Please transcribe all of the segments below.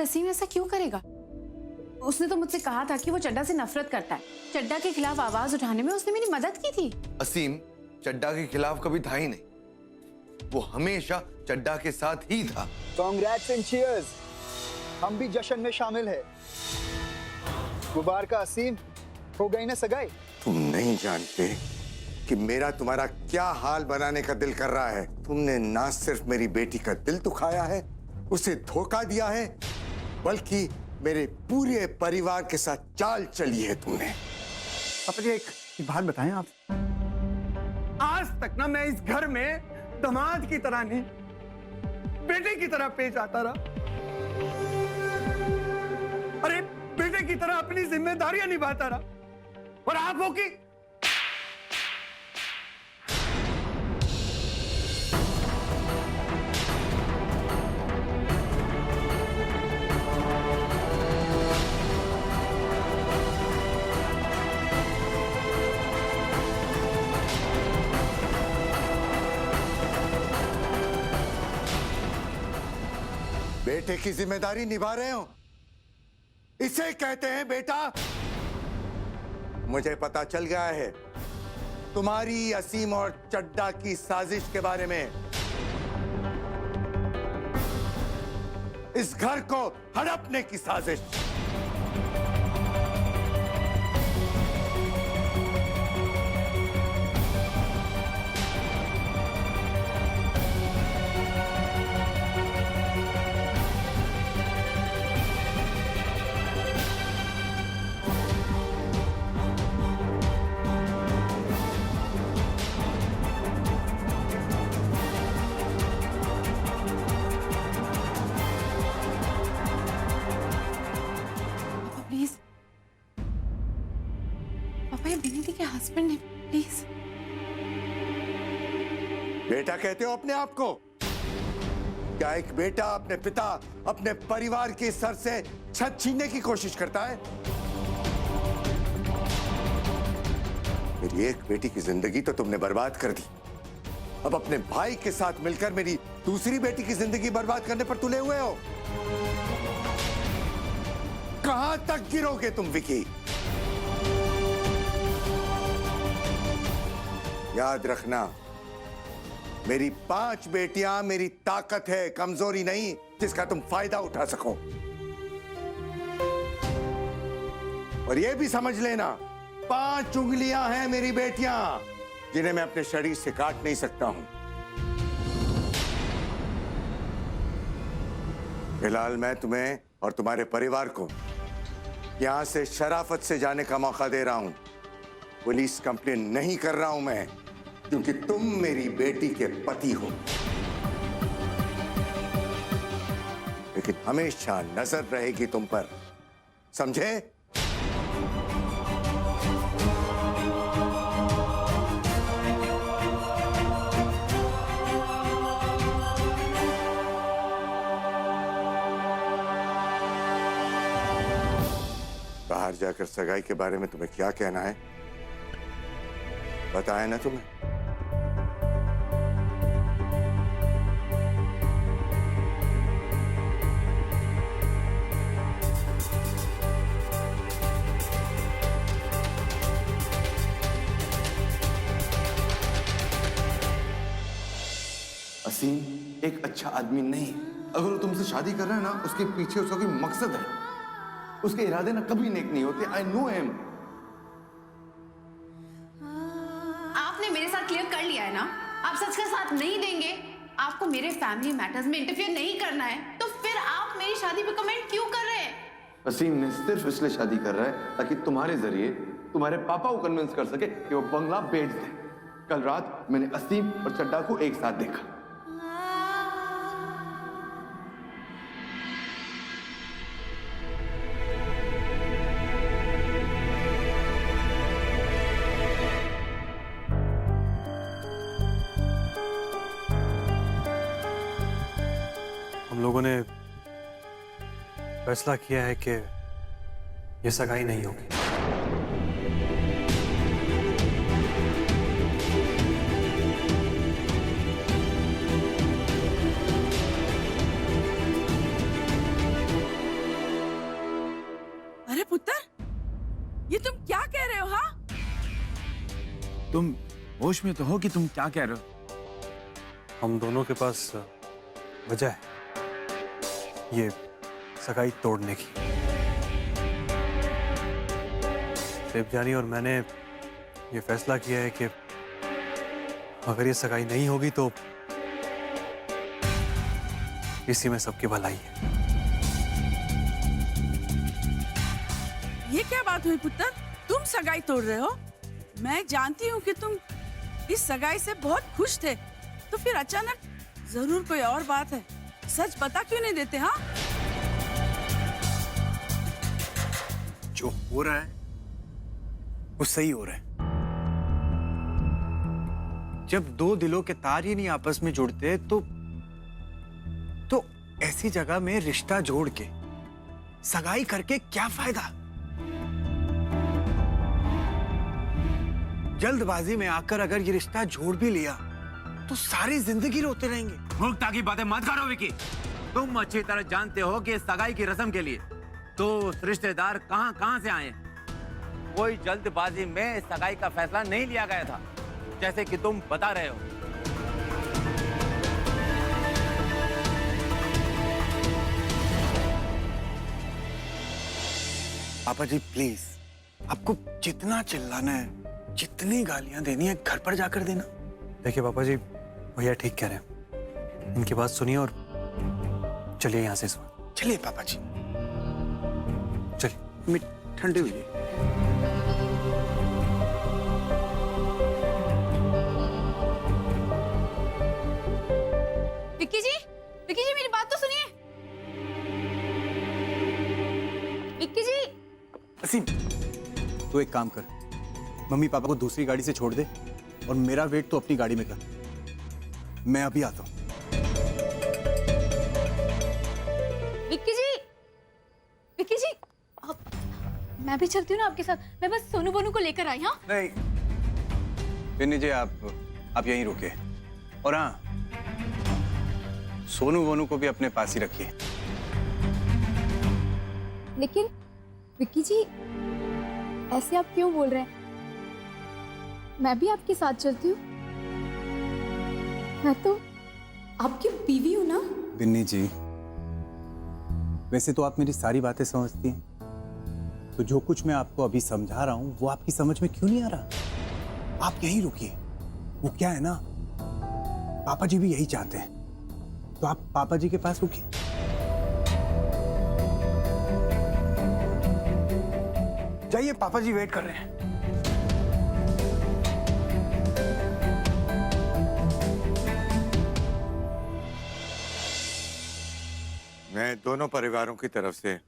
असीम ऐसा क्यों करेगा? उसने तो मुझसे कहा था कि वो चड्डा से नफरत करता है। चड्डा के खिलाफ आवाज उठाने में उसने मेरी मदद की थी। असीम चड्डा के खिलाफ कभी था ही नहीं, वो हमेशा चड्डा के साथ ही था। कांग्रेट्स एंड चीयर्स, हम भी जश्न में शामिल है। गुबार का असीम, हो गई ना सगाई? तुम नहीं जानते कि मेरा तुम्हारा क्या हाल बनाने का दिल कर रहा है। तुमने ना सिर्फ मेरी बेटी का दिल दुखाया है, उसे धोखा दिया है, बल्कि मेरे पूरे परिवार के साथ चाल चली है तुमने। पापा जी एक बात बताएं आप, आज तक ना मैं इस घर में दामाद की तरह नहीं, बेटे की तरह पेश आता रहा। अरे बेटे की तरह अपनी जिम्मेदारियां निभाता रहा, और आप हो कि बेटे की जिम्मेदारी निभा रहे हो, इसे कहते हैं बेटा। मुझे पता चल गया है तुम्हारी असीम और चड्डा की साजिश के बारे में। इस घर को हड़पने की साजिश। पापा ये विनीति के हस्बैंड है, प्लीज। बेटा कहते हो अपने आप को? क्या एक बेटा अपने पिता, अपने परिवार के सर से छत छीनने की कोशिश करता है? मेरी एक बेटी की जिंदगी तो तुमने बर्बाद कर दी, अब अपने भाई के साथ मिलकर मेरी दूसरी बेटी की जिंदगी बर्बाद करने पर तुले हुए हो। कहां तक गिरोगे तुम विकी? याद रखना, मेरी 5 बेटियां मेरी ताकत है, कमजोरी नहीं जिसका तुम फायदा उठा सको। और यह भी समझ लेना, 5 उंगलियां हैं मेरी बेटियां, जिन्हें मैं अपने शरीर से काट नहीं सकता हूं। फिलहाल मैं तुम्हें और तुम्हारे परिवार को यहां से शराफत से जाने का मौका दे रहा हूं। पुलिस कंप्लेन नहीं कर रहा हूं मैं, क्योंकि तुम मेरी बेटी के पति हो। लेकिन हमेशा नजर रहेगी तुम पर, समझे? बाहर जाकर सगाई के बारे में तुम्हें क्या कहना है, बताया ना तुम्हें? असीम एक अच्छा आदमी नहीं है। अगर वो तुमसे शादी कर रहा है ना, उसके पीछे उसका कोई मकसद है। उसके इरादे ना कभी नेक नहीं होते। I know him. आपने मेरे साथ क्लियर कर लिया है ना, आप सच का साथ नहीं देंगे। आपको मेरे फैमिली मैटर्स में इंटरफियर नहीं करना है, तो फिर आप मेरी शादी पे कमेंट क्यों कर रहे हैं? असीम ने सिर्फ इसलिए शादी कर रहा है ताकि तुम्हारे जरिए तुम्हारे पापा को कन्विंस कर सके कि वो बंगला बेच दे। कल रात मैंने असीम और चड्डा को एक साथ देखा। हम लोगों ने फैसला किया है कि ये सगाई नहीं होगी। तुम होश में तो हो कि तुम क्या कह रहे हो? हम दोनों के पास वजह है ये सगाई तोड़ने की। देवजानी और मैंने ये फैसला किया है कि अगर ये सगाई नहीं होगी तो इसी में सबकी भलाई है। ये क्या बात हुई पुत्र? तुम सगाई तोड़ रहे हो? मैं जानती हूँ कि तुम इस सगाई से बहुत खुश थे, तो फिर अचानक जरूर कोई और बात है। सच बता क्यों नहीं देते? हाँ, जो हो रहा है वो सही हो रहा है। जब दो दिलों के तार ही नहीं आपस में जुड़ते तो ऐसी जगह में रिश्ता जोड़ के सगाई करके क्या फायदा? जल्दबाजी में आकर अगर ये रिश्ता जोड़ भी लिया तो सारी जिंदगी रोते रहेंगे। मूर्खता की बातें मत करो विकी। तुम अच्छी तरह जानते हो कि सगाई की रस्म के लिए तो रिश्तेदार कहां से आए। कोई जल्दबाजी में सगाई का फैसला नहीं लिया गया था, जैसे कि तुम बता रहे हो। पापा जी प्लीज, आपको जितना चिल्लाना है, जितनी गालियां देनी है घर पर जाकर देना। देखिए पापा जी, भैया ठीक कह रहे हैं, इनकी बात सुनिए और चलिए यहाँ से इस वक्त। चलिए पापा जी, चलिए। ठंडी हुई है। विक्की जी मेरी बात तो सुनिए। विक्की जी, असीम, तू एक काम कर, मम्मी पापा को दूसरी गाड़ी से छोड़ दे और मेरा वेट तो अपनी गाड़ी में कर। मैं अभी आता हूँ। विक्की जी मैं भी चलती हूँ ना आपके साथ। मैं बस सोनू बोनू को लेकर आई। हाँ नहीं बिन्नी जी, आप यहीं रुके। और हाँ, सोनू वोनू को भी अपने पास ही रखिए। लेकिन विक्की जी ऐसे आप क्यों बोल रहे हैं? मैं भी आपके साथ चलती हूँ। मैं तो आपकी बीवी हूँ ना। बिन्नी जी, वैसे तो आप मेरी सारी बातें समझती हैं, तो जो कुछ मैं आपको अभी समझा रहा हूँ वो आपकी समझ में क्यों नहीं आ रहा? आप यहीं रुकिए। वो क्या है ना, पापा जी भी यही चाहते हैं, तो आप पापा जी के पास रुकिए। जाइए, पापा जी वेट कर रहे हैं। मैं दोनों परिवारों की तरफ से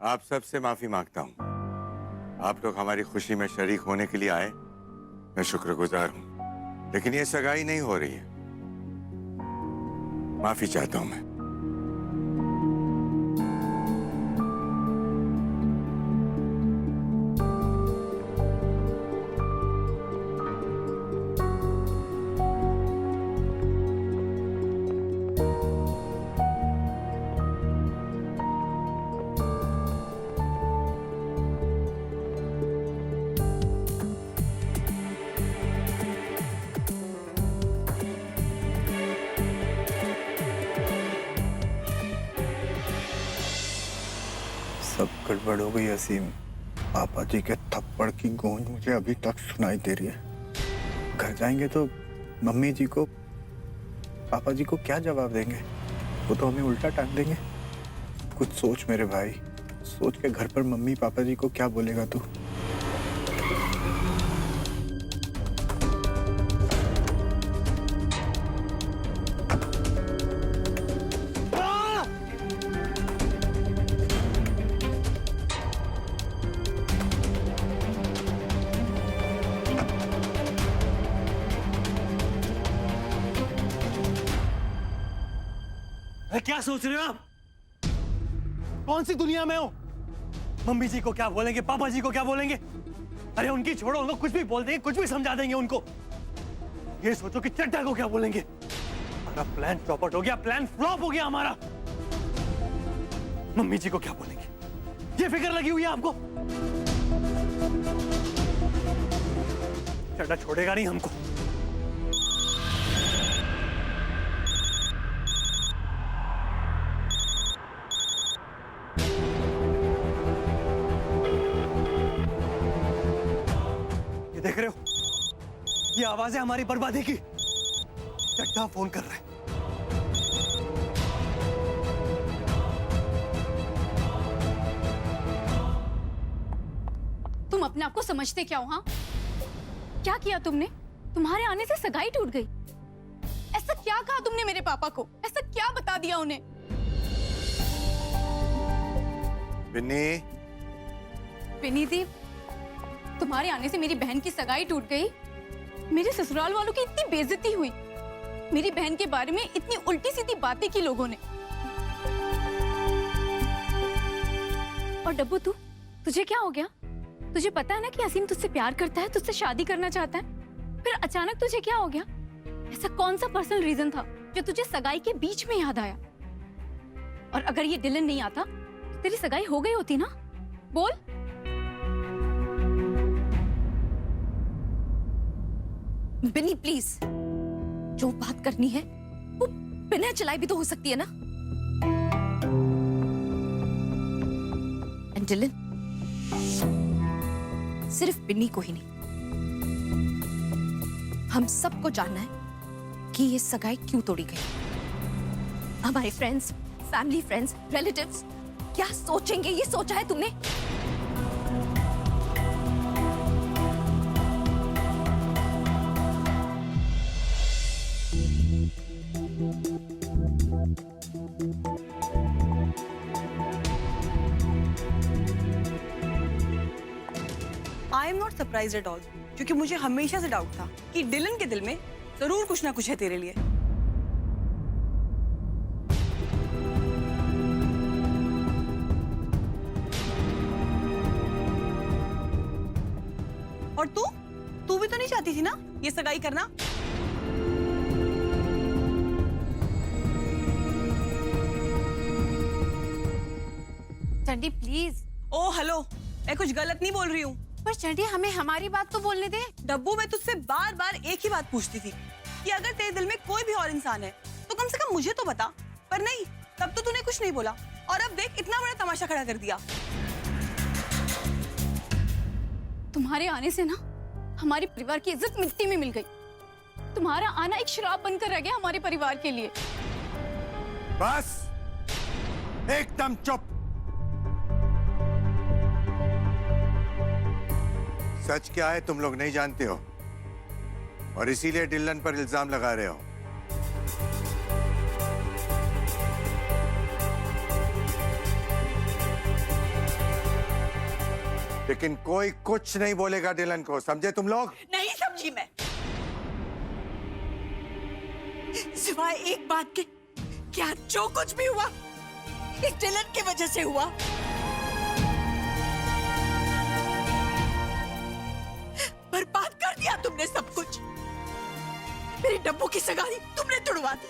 आप सबसे माफी मांगता हूं। आप लोग हमारी खुशी में शरीक होने के लिए आए, मैं शुक्रगुजार हूं, लेकिन ये सगाई नहीं हो रही है। माफी चाहता हूं मैं। सब गड़बड़ हो गई असीम। पापा जी के थप्पड़ की गूंज मुझे अभी तक सुनाई दे रही है। घर जाएंगे तो मम्मी जी को, पापा जी को क्या जवाब देंगे? वो तो हमें उल्टा टांग देंगे। कुछ सोच मेरे भाई, सोच के घर पर मम्मी पापा जी को क्या बोलेगा तू? क्या सोच रहे हो आप? कौन सी दुनिया में हो? मम्मी जी को क्या बोलेंगे, पापा जी को क्या बोलेंगे? अरे उनकी छोड़ो, उनको कुछ भी बोल देंगे, कुछ भी समझा देंगे उनको। ये सोचो कि चड्डा को क्या बोलेंगे। हमारा प्लान चौपट हो गया, प्लान फ्लॉप हो गया हमारा। मम्मी जी को क्या बोलेंगे, ये फिक्र लगी हुई है आपको? चड्डा छोड़ेगा नहीं हमको। ये देख रहे हो, ये आवाज है हमारी बर्बादी की। चड्डा फोन कर रहा है। तुम अपने आप को समझते क्या हो? हाँ, क्या किया तुमने? तुम्हारे आने से सगाई टूट गई। ऐसा क्या कहा तुमने मेरे पापा को? ऐसा क्या बता दिया उन्हें? बिन्नी दी, तुम्हारे आने से मेरी बहन की सगाई टूट गई। मेरे ससुराल वालों की इतनी बेइज्जती हुई। मेरी बहन के बारे में इतनी उल्टी सीधी बातें की लोगों ने। और डब्बू, तुझे क्या हो गया? तुझे पता है ना कि असीम तुझसे प्यार करता है, तुझसे शादी करना चाहता है। फिर अचानक तुझे क्या हो गया? ऐसा कौन सा पर्सनल रीजन था जो तुझे सगाई के बीच में याद आया? और अगर ये डिलन नहीं आता तो तेरी सगाई हो गई होती ना? बोल। बिन्नी प्लीज, जो बात करनी है वो बिना चलाए भी तो हो सकती है ना। एंड डिलन, सिर्फ बिन्नी को ही नहीं, हम सबको जानना है कि ये सगाई क्यों तोड़ी गई। हमारे फ्रेंड्स, फैमिली फ्रेंड्स, रिलेटिव्स क्या सोचेंगे, ये सोचा है तुमने? I am not surprise at all, क्योंकि मुझे हमेशा से डाउट था कि डिलन के दिल में जरूर कुछ ना कुछ है तेरे लिए। और तू भी तो नहीं चाहती थी ना ये सगाई करना? चंडी प्लीज। ओ हेलो, मैं कुछ गलत नहीं बोल रही हूँ। पर चंडी, हमें हमारी बात तो बोलने दे। डब्बू, मैं तुझसे बार बार एक ही बात पूछती थी कि अगर तेरे दिल में कोई भी और इंसान है तो कम से कम मुझे तो बता। पर नहीं, तब तो तूने कुछ नहीं बोला, और अब देख इतना बड़ा तमाशा खड़ा कर दिया। तुम्हारे आने से ना हमारे परिवार की इज्जत मिट्टी में मिल गई। तुम्हारा आना एक श्राप बनकर रह गया हमारे परिवार के लिए। बस एकदम चुप। सच क्या है तुम लोग नहीं जानते हो, और इसीलिए डिलन पर इल्जाम लगा रहे हो। लेकिन कोई कुछ नहीं बोलेगा डिलन को, समझे तुम लोग? नहीं समझी मैं, सिवाय एक बात के। क्या जो कुछ भी हुआ इस डिलन की वजह से हुआ। बर्बाद कर दिया तुमने सब कुछ। मेरी डब्बू की सगाई तुमने तुड़वा दी।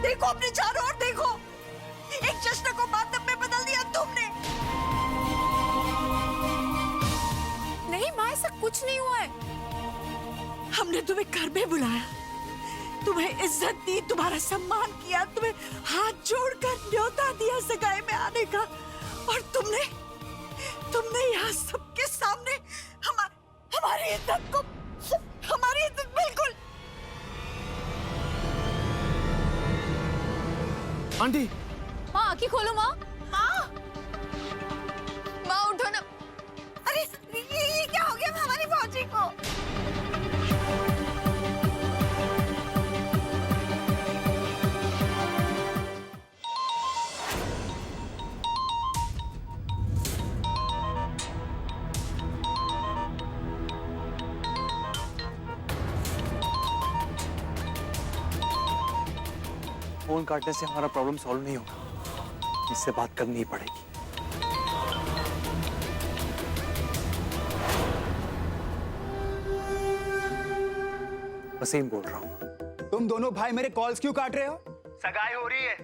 देखो अपने चारों ओर देखो, एक जश्न को मातम में बदल दिया तुमने। नहीं माँ, ऐसा कुछ नहीं हुआ है। हमने तुम्हें घर में बुलाया, तुम्हें इज्जत दी, तुम्हारा सम्मान किया, तुम्हें हाथ जोड़कर न्योता दिया सगाई में आने का, और तुमने यहाँ सबके सामने हमारी इज्जत बिल्कुल। आंटी, माँ आंखें खोलो। माँ उठो ना। अरे ये क्या हो गया हमारी भौजी को? फोन काटने से हमारा प्रॉब्लम सॉल्व नहीं होगा, इससे बात करनी ही पड़ेगी। वसीम बोल रहा हूँ। तुम दोनों भाई मेरे कॉल्स क्यों काट रहे हो? सगाई हो रही है।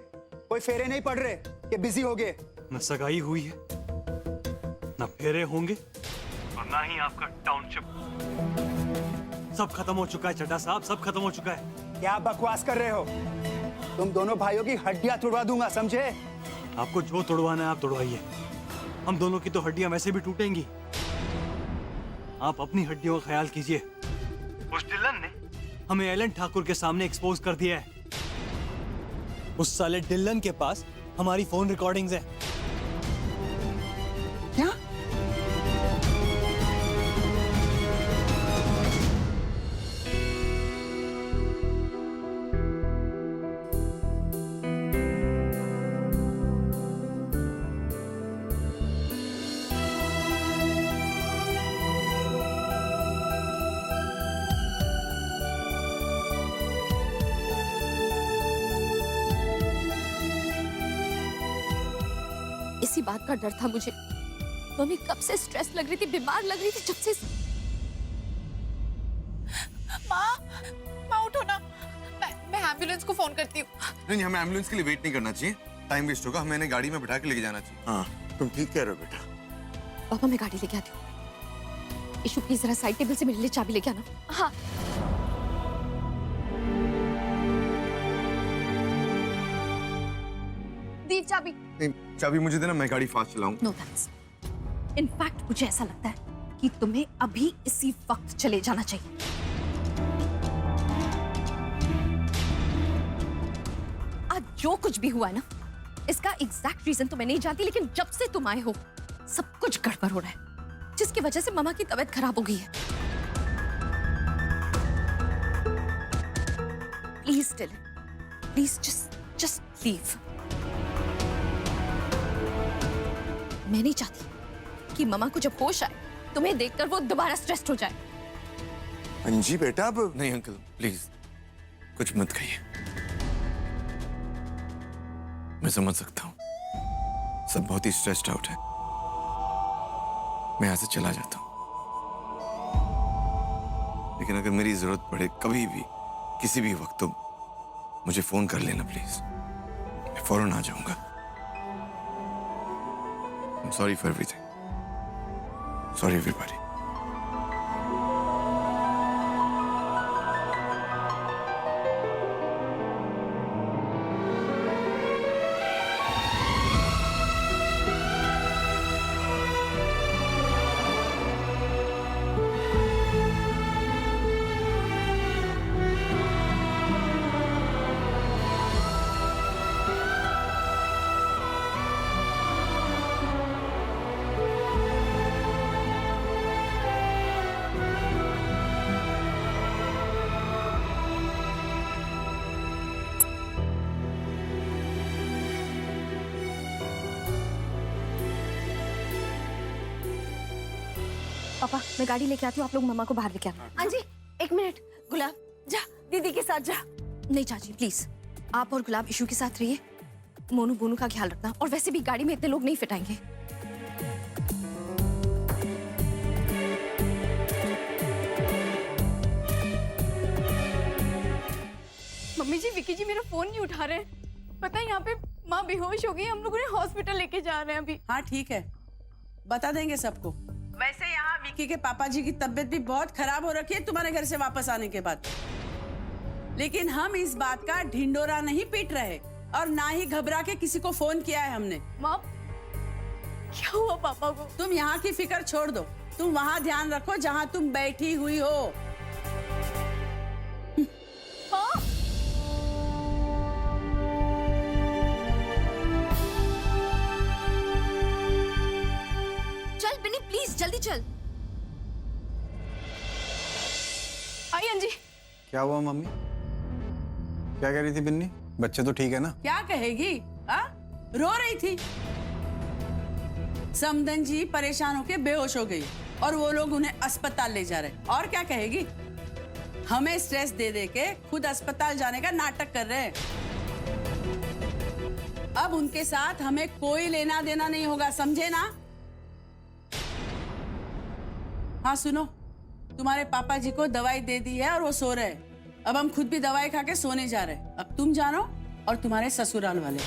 कोई फेरे नहीं पड़ रहे कि बिजी हो गए? न सगाई हुई है, न फेरे होंगे, और ना ही आपका टाउनशिप। सब खत्म हो चुका है चड्ढा साहब, सब खत्म हो चुका है। क्या बकवास कर रहे हो? तुम दोनों भाइयों की हड्डियां तोड़वा दूंगा, समझे? आपको जो तोड़वाना है आप तोड़वाइए, हम दोनों की तो हड्डियां वैसे भी टूटेंगी। आप अपनी हड्डियों का ख्याल कीजिए। उस डिलन ने हमें एलन ठाकुर के सामने एक्सपोज कर दिया है। उस साले डिलन के पास हमारी फोन रिकॉर्डिंग्स है। क्या? इसी बात का डर था मुझे। मम्मी कब से स्ट्रेस लग रही थी, बीमार लग रही थी, जब से। माँ उठो ना, मैं एम्बुलेंस को फोन करती हूँ। नहीं, हमें एम्बुलेंस के लिए वेट नहीं करना चाहिए, टाइम वेस्ट होगा। हमें इन्हें गाड़ी में बिठा के लेके जाना चाहिए। हाँ, तुम ठीक कह रहे हो बेटा। पापा मैं गाड़ी लेके आती हूँ। इशू प्लीज जरा साइड टेबल से मेरे लिए चाबी लेके आना। हाँ। दी चाबी। नहीं, चाबी मुझे देना, मैं गाड़ी फास्ट चलाऊं। No thanks. इनफैक्ट मुझे ऐसा लगता है कि तुम्हें अभी इसी वक्त चले जाना चाहिए। आज जो कुछ भी हुआ है ना, इसका एग्जैक्ट रीजन तो मैं नहीं जानती, लेकिन जब से तुम आए हो सब कुछ गड़बड़ हो रहा है, जिसकी वजह से मामा की तबीयत खराब हो गई है। Please tell, please just leave. मैं नहीं चाहती कि मामा को जब होश आए तुम्हें देखकर वो दोबारा स्ट्रेस्ड हो जाए। अंजी बेटा, अब नहीं अंकल प्लीज कुछ मत कहिए। मैं समझ सकता हूँ, सब बहुत ही स्ट्रेस्ड आउट है। मैं यहाँ से चला जाता हूँ, लेकिन अगर मेरी जरूरत पड़े कभी भी किसी भी वक्त तो मुझे फोन कर लेना प्लीज। मैं फौरन आ जाऊंगा। I'm sorry for everything. Sorry everybody. पापा मैं गाड़ी लेके आती हूँ, आप लोग मामा को बाहर लेके आना। हाँ जी, एक मिनट। गुलाब जा दीदी के साथ जा। नहीं चाची प्लीज, आप और गुलाब इशू के साथ रहिए। मोनू बोनू का ख्याल रखना, और वैसे भी गाड़ी में इतने लोग नहीं फिट आएंगे। मम्मी जी, विकी जी मेरा फोन नहीं उठा रहे। पता है यहाँ पे माँ बेहोश हो गई, हम लोग उन्हें हॉस्पिटल लेके जा रहे हैं अभी। हाँ ठीक है, बता देंगे सबको। वैसे यहाँ विकी के पापा जी की तबीयत भी बहुत खराब हो रखी है तुम्हारे घर से वापस आने के बाद, लेकिन हम इस बात का ढिंडोरा नहीं पीट रहे और ना ही घबरा के किसी को फोन किया है हमने। माँ क्या हुआ पापा को? तुम यहाँ की फिक्र छोड़ दो, तुम वहाँ ध्यान रखो जहाँ तुम बैठी हुई हो। हाँ? चल बिन्नी प्लीज जल्दी चल। आई अंजी। क्या हुआ मम्मी? क्या कह रही थी बिन्नी? बच्चे तो ठीक है ना? क्या कहेगी? रो रही थी। समदन जी परेशान होके बेहोश हो गई और वो लोग उन्हें अस्पताल ले जा रहे। और क्या कहेगी? हमें स्ट्रेस दे दे के खुद अस्पताल जाने का नाटक कर रहे हैं। अब उनके साथ हमें कोई लेना देना नहीं होगा, समझे ना? हाँ सुनो, तुम्हारे पापा जी को दवाई दे दी है और वो सो रहे हैं। अब हम खुद भी दवाई खा के सोने जा रहे हैं। अब तुम जानो और तुम्हारे ससुराल वाले।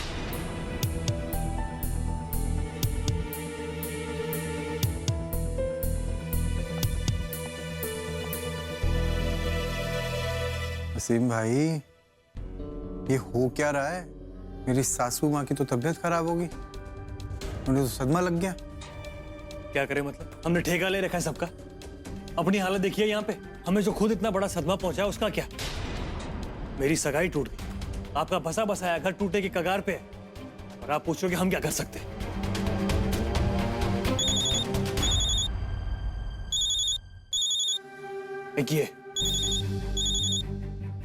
वसीम भाई, ये हो क्या रहा है? मेरी सासू माँ की तो तबीयत खराब होगी, उन्हें तो सदमा लग गया। क्या करें मतलब? हमने ठेका ले रखा है सबका। अपनी हालत देखिए यहाँ पे, हमें जो खुद इतना बड़ा सदमा पहुंचा है उसका क्या? मेरी सगाई टूट गई, आपका बसा बसाया घर टूटे की कगार पे है, और आप पूछोगे हम क्या कर सकते हैं? एक ये,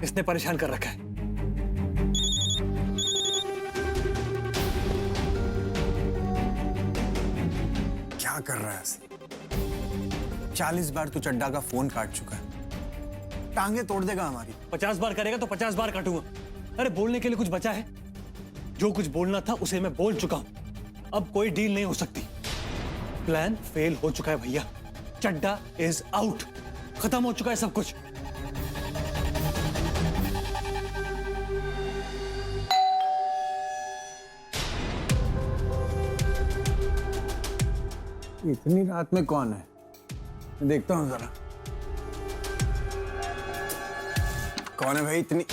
इसने परेशान कर रखा है। क्या कर रहा है? 40 बार तू चड्डा का फोन काट चुका है, टांगे तोड़ देगा हमारी। 50 बार करेगा तो 50 बार काटूंगा। अरे बोलने के लिए कुछ बचा है? जो कुछ बोलना था उसे मैं बोल चुका हूं, अब कोई डील नहीं हो सकती। प्लान फेल हो चुका है भैया, चड्डा इज आउट, खत्म हो चुका है सब कुछ। इतनी रात में कौन है? देखता हूँ जरा, कौन है भाई इतनी